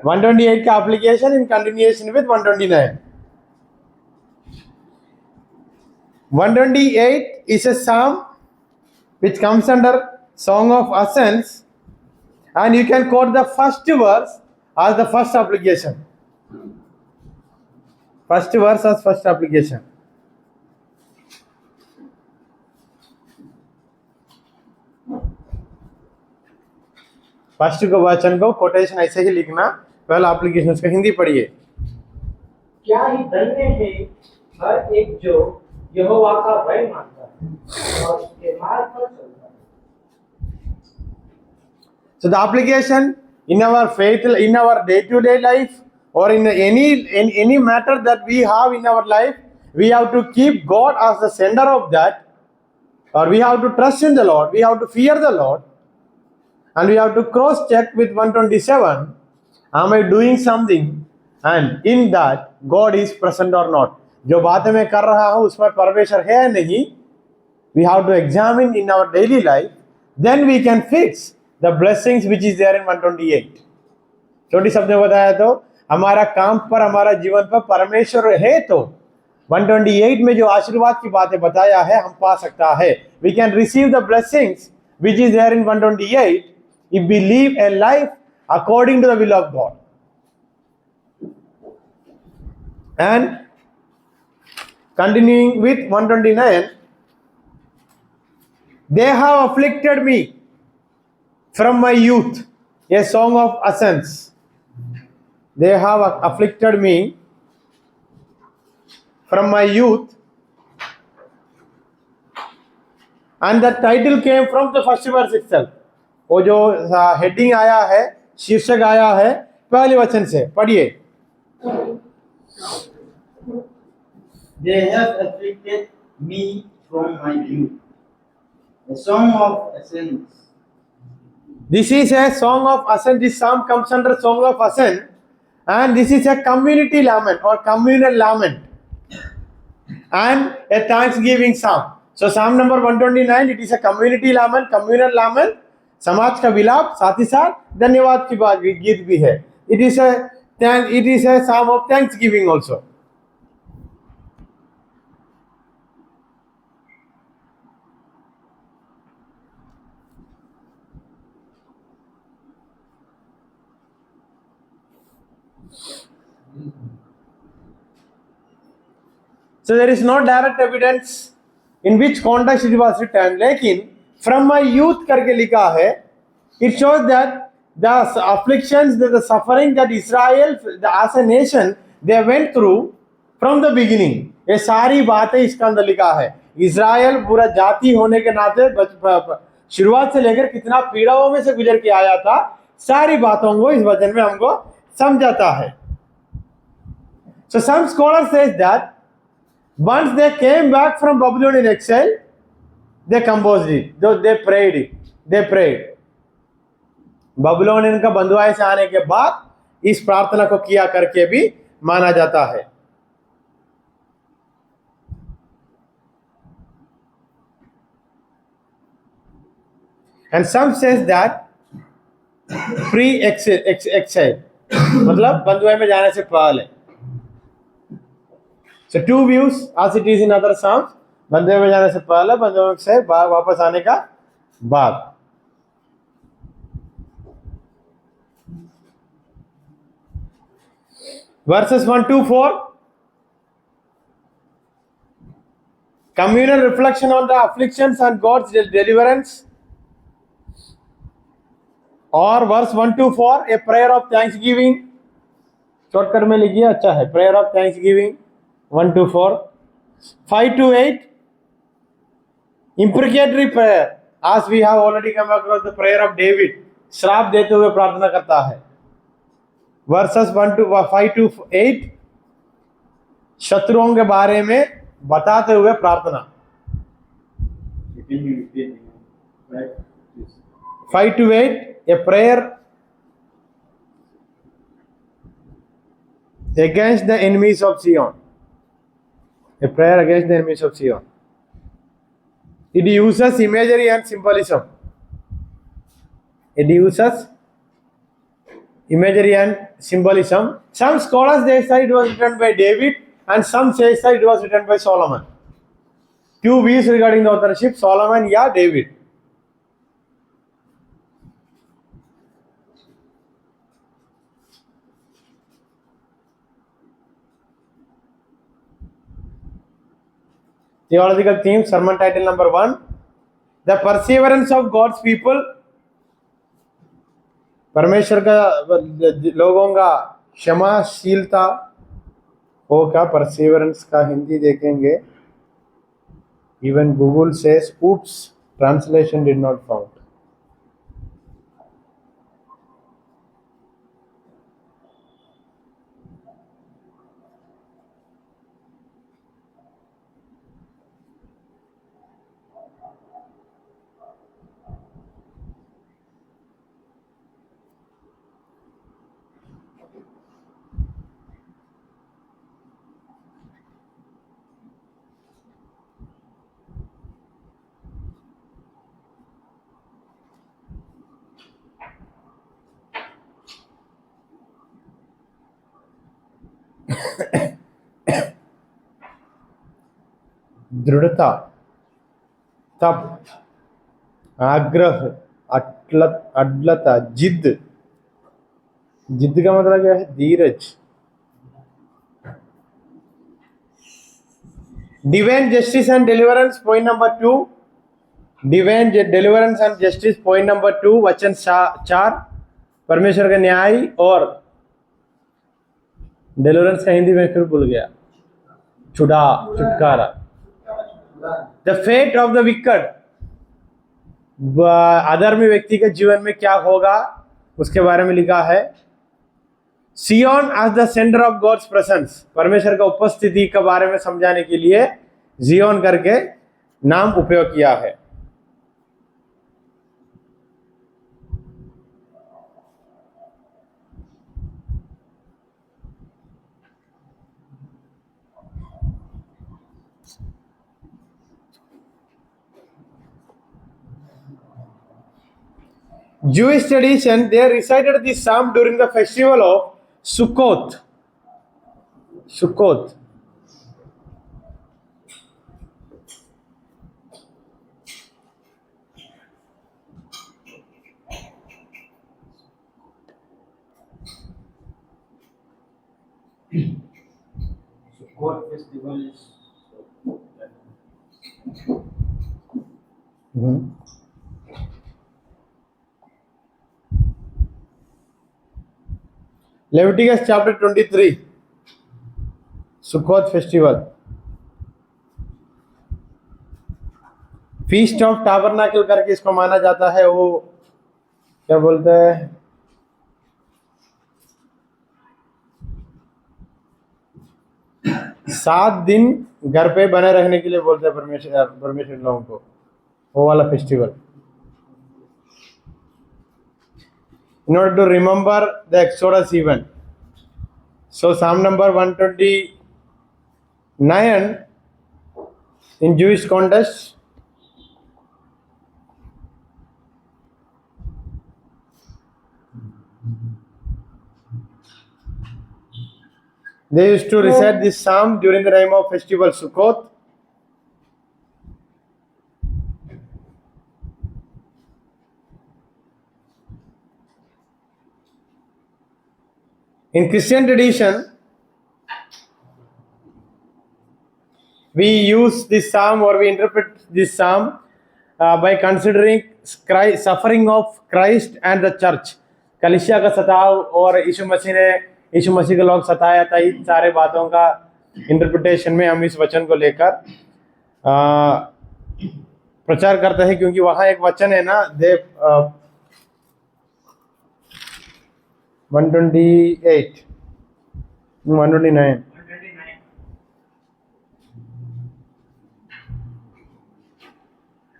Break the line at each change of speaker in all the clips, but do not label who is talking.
128 का application in continuation with 129. 128 is a psalm which comes under Song of Ascents, and you can quote the first verse as the first application. First verse as first application. First को वचन को quotation ऐसे ही लिखना, पहला application उसका हिंदी पढ़िए।
क्या ही धन्य है हर एक जो यहोवा का भय मानता है और उसके मार्ग पर चलता है।
So the application in our faith, in our day-to-day life, or in any matter that we have in our life, we have to keep God as the center of that, or we have to trust in the Lord, we have to fear the Lord, and we have to cross check with 127, am I doing something and in that God is present or not. जो बातें मैं कर रहा हूँ उस पर परमेश्वर है नहीं, we have to examine in our daily life, then we can fix the blessings which is there in 128. छोटी शब्द में बताया तो हमारा काम पर, हमारा जीवन पर परमेश्वर है तो 128 में जो आशीर्वाद की बातें बताया है हम पा सकता है। We can receive the blessings which is there in 128 if we live a life according to the will of God. And continuing with 129, they have afflicted me from my youth, a song of ascents. They have afflicted me from my youth, and the title came from the first verse itself. वो जो heading आया है, शीर्षक आया है पहले वचन से, पढ़िए।
They have afflicted me from my youth, a song of ascents.
This is a song of ascent. This psalm comes under song of ascent, and this is a community lament or communal lament and a thanksgiving psalm. So psalm number 129, it is a community lament, communal lament, समाज का विलाप, साथ ही साथ धन्यवाद की बात गीत भी है। It is a psalm of thanksgiving also. So there is no direct evidence in which context it was written, लेकिन from my youth करके लिखा है, it shows that the afflictions, the suffering that Israel as a nation they went through from the beginning, ये सारी बातें इसके अंदर लिखा है। इज़राइल पूरा जाति होने के नाते शुरुआत से लेकर कितना पीड़ाओं में से गुजर के आया था, सारी बातों को इस वचन में हमको समझाता है। So some scholars says that once they came back from Babylonian exile, they composed it, though they prayed it, they prayed. बाबुलोनियन का बंधुआई से आने के बाद इस प्रार्थना को किया करके भी माना जाता है। And some says that pre-exile, मतलब बंधुआई में जाने से पहले। So two views as it is in other psalms, बंधुआई में जाने से पहले, बंधुआई से वापस आने का बाद। Verses 1 to 4, communal reflection on the afflictions and God's deliverance. और verse 1 to 4, a prayer of thanksgiving. Shortcut में लिखिए, अच्छा है, prayer of thanksgiving 1 to 4. 5 to 8, imprecatory prayer, as we have already come across the prayer of David, श्राप देते हुए प्रार्थना करता है। Verses 5 to 8, शत्रुओं के बारे में बताते हुए प्रार्थना। 5 to 8, a prayer against the enemies of Zion. A prayer against the enemies of Zion. It uses imagery and symbolism. It uses imagery and symbolism. Some scholars they say it was written by David, and some say it was written by Solomon. Two views regarding the authorship: Solomon, yeah, David. Theological theme, sermon title number 1: The perseverance of God's people. परमेश्वर का लोगों का क्षमाशीलता होगा. Perseverance का हिंदी देखेंगे. Even Google says oops, translation did not found. दृढ़ता, तप, आग्रह, अडलता, जिद. जिद का मतलब क्या है? Dheeraj. Divine justice and deliverance, point number 2. Divine deliverance and justice, point number 2, वचन 4. परमेश्वर का न्याय और डिलीवरेंस का हिंदी में फिर भूल गया. छुटकारा. The fate of the wicked, अधर्मी व्यक्ति के जीवन में क्या होगा उसके बारे में लिखा है. Zion as the centre of God's presence, परमेश्वर का उपस्थिति के बारे में समझाने के लिए जियोन करके नाम उपयोग किया है. Jewish tradition, they recited this psalm during the festival of Sukkot. Sukkot.
Sukkot festival is
Leviticus chapter 23, Sukkot festival. Feast of tabernacle करके इसको माना जाता है. वो क्या बोलते हैं? सात दिन घर पे बने रहने के लिए बोलते हैं परमेश्वर लोगों को, वो वाला festival. In order to remember the Exodus event. So Psalm number 129 in Jewish context. They used to recite this psalm during the time of festival Sukkot. In Christian tradition, we use this psalm or we interpret this psalm by considering suffering of Christ and the church. कलीसिया का सताव और यीशु मसीह के लोग सताया था, इन सारे बातों का इंटरप्रिटेशन में हम इस वचन को लेकर प्रचार करते हैं, क्योंकि वहाँ एक वचन है ना, 129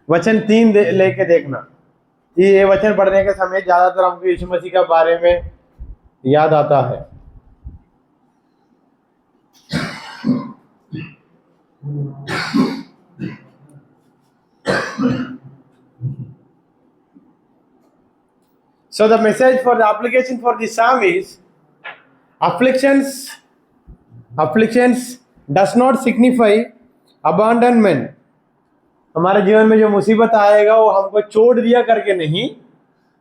वचन 3 लेके देखना. ये वचन पढ़ने के समय ज्यादातर हमको यीशु मसीह के बारे में याद आता है. So the message for the application for the psalm is afflictions does not signify abandonment. हमारे जीवन में जो मुसीबत आएगा वो हमको छोड़ दिया करके नहीं,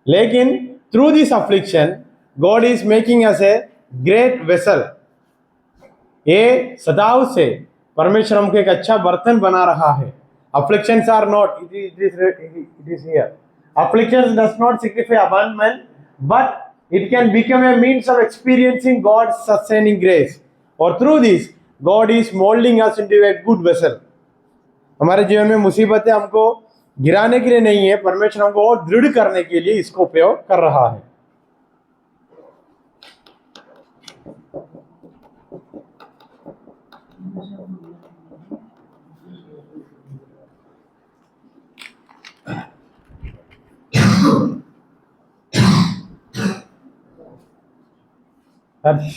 लेकिन through this affliction God is making us a great vessel. ये सदाव से परमेश्वर हमको एक अच्छा बर्तन बना रहा है. Afflictions are not, it is here. Afflictions does not signify abandonment, but it can become a means of experiencing God's sustaining grace. और through this, God is molding us into a good vessel. हमारे जीवन में मुसीबतें हमको गिराने के लिए नहीं है, परमेश्वर हमको और दृढ़ करने के लिए इसको उपयोग कर रहा है. हर्ष